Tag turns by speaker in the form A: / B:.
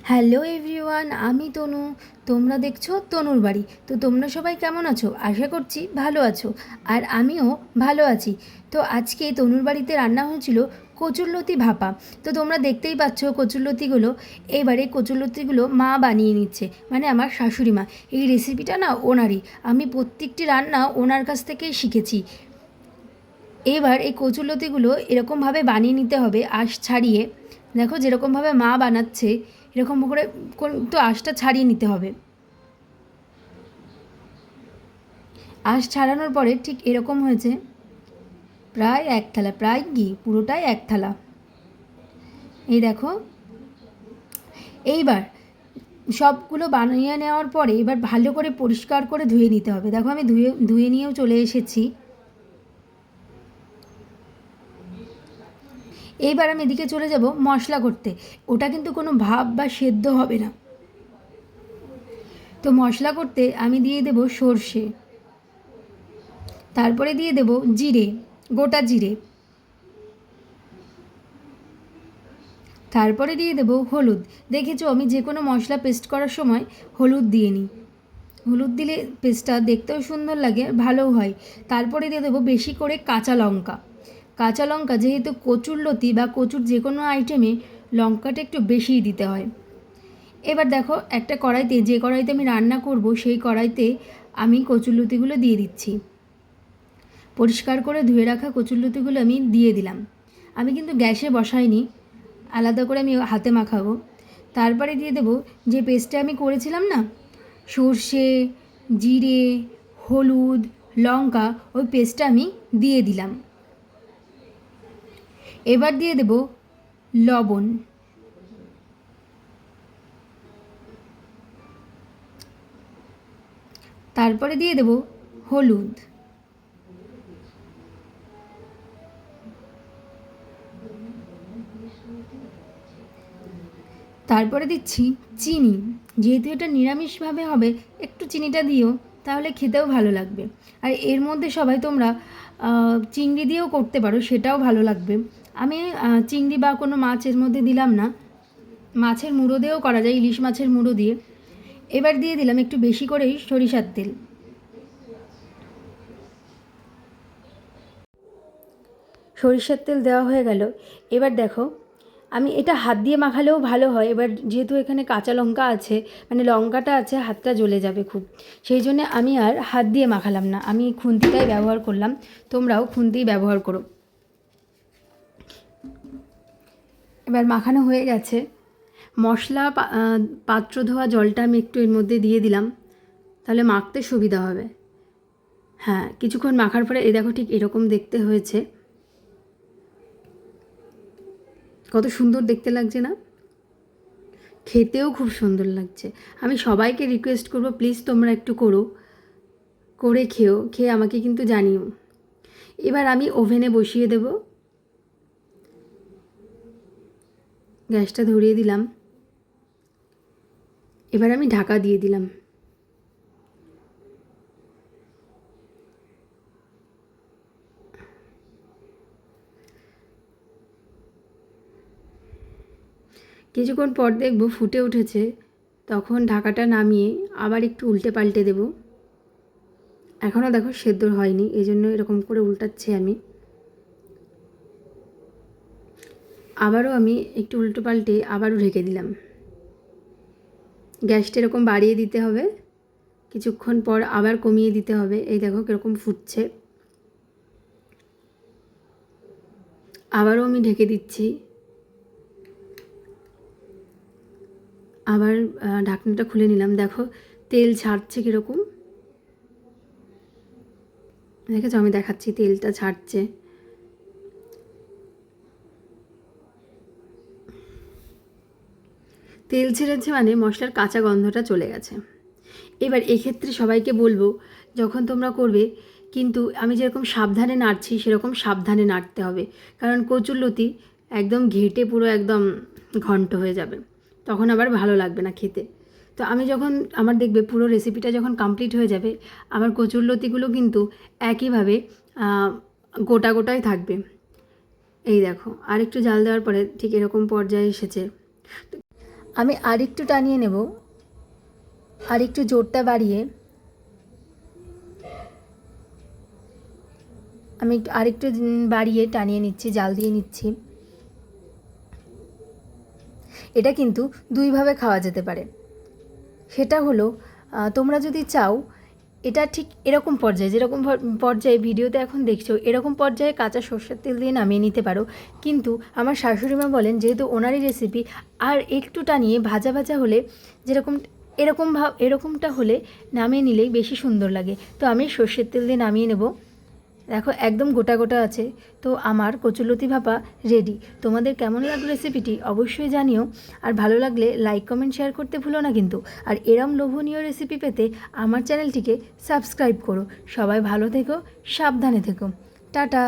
A: Hello everyone, আমি তনু। তোমরা দেখছো তনুর বাড়ি। তো তোমরা সবাই কেমন আছো? আশা করছি ভালো আছো, আর আমিও ভালো আছি। তো আজকে তনুর বাড়িতে রান্না হয়েছিল কচুরলতি ভাপা। তো তোমরা দেখতেই পাচ্ছ কচুরলতিগুলো। এবারে কচুরলতিগুলো মা বানিয়ে নিচ্ছে, মানে আমার শাশুড়ি মা। এই রেসিপিটা না ওনারই, আমি প্রত্যেকটি রান্না ওনার কাছ থেকেই শিখেছি। এবার এই কচুরলতিগুলো এরকমভাবে বানিয়ে নিতে হবে, আঁশ ছাড়িয়ে। দেখো যেরকমভাবে মা বানাচ্ছে এরকম করে তো আঁশটা ছাড়িয়ে নিতে হবে। আঁশ ছাড়ানোর পরে ঠিক এরকম হয়েছে, প্রায় এক থালা, প্রায় কি পুরোটাই এক থালা। এই দেখো। এইবার সবগুলো বানিয়ে নেওয়ার পরে এবার ভালো করে পরিষ্কার করে ধুয়ে নিতে হবে। দেখো আমি ধুয়ে ধুয়ে নিয়েও চলে এসেছি। এইবার আমি এদিকে চলে যাব মশলা করতে। ওটা কিন্তু কোনো ভাপ বা সেদ্ধ হবে না। তো মশলা করতে আমি দিয়ে দেব সর্ষে, তারপরে দিয়ে দেব জিরে, গোটা জিরে, তারপরে দিয়ে দেব হলুদ। দেখেছো আমি যে কোনো মশলা পেস্ট করার সময় হলুদ দিয়ে নিই। হলুদ দিলে পেস্টটা দেখতেও সুন্দর লাগে, ভালোও হয়। তারপরে দিয়ে দেবো বেশি করে কাঁচা লঙ্কা। কাঁচা লঙ্কা যেহেতু কচুরলতি বা কচুর যে কোনো আইটেমে লঙ্কাটা একটু বেশিই দিতে হয়। এবার দেখো একটা কড়াইতে, যে কড়াইতে আমি রান্না করব সেই কড়াইতে আমি কচুরলতিগুলো দিয়ে দিচ্ছি। পরিষ্কার করে ধুয়ে রাখা কচুরলতিগুলো আমি দিয়ে দিলাম। আমি কিন্তু গ্যাসে বসাইনি, আলাদা করে আমি হাতে মাখাবো। তারপরে দিয়ে দেবো যে পেস্টটা আমি করেছিলাম না, সর্ষে, জিরে, হলুদ, লঙ্কা, ওই পেস্টটা আমি দিয়ে দিলাম। এবার দিয়ে দেব লবণ, তারপরে দিয়ে দেব হলুদ, তারপরে দিচ্ছি চিনি। যেহেতু এটা নিরামিষভাবে হবে, একটু চিনিটা দিও, তাহলে খেতেও ভালো লাগবে। আর এর মধ্যে সবাই তোমরা চিংড়ি দিয়েও করতে পারো, সেটাও ভালো লাগবে। আমি চিংড়ি বা কোনো মাছ এর মধ্যে দিলাম না। মাছের মুড়ো দিয়েও করা যায়, ইলিশ মাছের মুড়ো দিয়ে। এবার দিয়ে দিলাম একটু বেশি করেই সরিষার তেল। সরিষার তেল দেওয়া হয়ে গেল। এবার দেখো, আমি এটা হাত দিয়ে মাখালেও ভালো হয়। এবার যেহেতু এখানে কাঁচা লঙ্কা আছে, মানে লঙ্কাটা আছে, হাতটা জ্বলে যাবে খুব। সেই জন্য আমি আর হাত দিয়ে মাখালাম না, আমি খুন্তিটাই ব্যবহার করলাম। তোমরাও খুন্তি ব্যবহার করো। এবার মাখানো হয়ে গেছে। মশলা পাত্র ধোয়া জলটা আমি একটু এর মধ্যে দিয়ে দিলাম, তাহলে মাখতে সুবিধা হবে। হ্যাঁ, কিছুক্ষণ মাখার পরে এই দেখো ঠিক এরকম দেখতে হয়েছে। কত সুন্দর দেখতে লাগছে না? খেতেও খুব সুন্দর লাগছে। আমি সবাইকে রিকোয়েস্ট করব, প্লিজ তোমরা একটু করো, করে খেও, খেয়ে আমাকে কিন্তু জানিও। এবার আমি ওভেনে বসিয়ে দেব। গ্যাসটা ধরিয়ে দিলাম। এবার আমি ঢাকা দিয়ে দিলাম। কিছুক্ষণ পর দেখব ফুটে উঠেছে, তখন ঢাকাটা নামিয়ে আবার একটু উল্টে পাল্টে দেব। এখনও দেখো সেদ্ধ হয়নি, এই জন্য এরকম করে উল্টাচ্ছি আমি। আবারও আমি একটু উল্টো পাল্টে আবারও ঢেকে দিলাম। গ্যাসটা এরকম বাড়িয়ে দিতে হবে, কিছুক্ষণ পর আবার কমিয়ে দিতে হবে। এই দেখো কীরকম ফুটছে। আবারও আমি ঢেকে দিচ্ছি। আবার ঢাকনাটা খুলে নিলাম। দেখো তেল ছাড়ছে কীরকম, দেখেছো? আমি দেখাচ্ছি, তেলটা ছাড়ছে। তেল ছেড়েছে মানে মশলার কাঁচা গন্ধটা চলে গেছে। এবার এক্ষেত্রে সবাইকে বলবো, যখন তোমরা করবে কিন্তু আমি যেরকম সাবধানে নাড়ছি সেরকম সাবধানে নাড়তে হবে, কারণ কচুরলতি একদম ঘেঁটে পুরো একদম ঘন্ট হয়ে যাবে, তখন আবার ভালো লাগবে না খেতে। তো আমি যখন আমার দেখবে পুরো রেসিপিটা যখন কমপ্লিট হয়ে যাবে, আমার কচুরলতিগুলো কিন্তু একইভাবে গোটা গোটাই থাকবে। এই দেখো আর একটু জাল দেওয়ার পরে ঠিক এরকম পর্যায়ে এসেছে। আমি আরেকটু টানিয়ে নেব, আরেকটু জোরটা বাড়িয়ে আমি আরেকটু বাড়িয়ে টানিয়ে নিচ্ছি, জাল দিয়ে নিচ্ছি। এটা কিন্তু দুইভাবে খাওয়া যেতে পারে। সেটা হলো তোমরা যদি চাও এটা ঠিক এরকম পর্যায়ে, যেরকম পর্যায়ে ভিডিওতে এখন দেখছো এরকম পর্যায়ে কাঁচা সর্ষের তেল দিয়ে নামিয়ে নিতে পারো। কিন্তু আমার শাশুড়িমা বলেন যেহেতু ওনারই রেসিপি, আর একটু টানিয়ে ভাজা ভাজা হলে যেরকম এরকমটা হলে নামিয়ে নিলেই বেশি সুন্দর লাগে। তো আমি সর্ষের তেল দিয়ে নামিয়ে নেব। দেখো একদম গোটা গোটা আছে। তো আমার কচুলতি ভাপা রেডি। তোমাদের কেমন লাগলো রেসিপিটি অবশ্যই জানিও। আর ভালো লাগলে লাইক কমেন্ট শেয়ার করতে ভুলো না কিন্তু। আর এরম লোভনীয় রেসিপি পেতে আমার চ্যানেলটিকে সাবস্ক্রাইব করো। সবাই ভালো থেকো, সাবধানে থেকো। টাটা।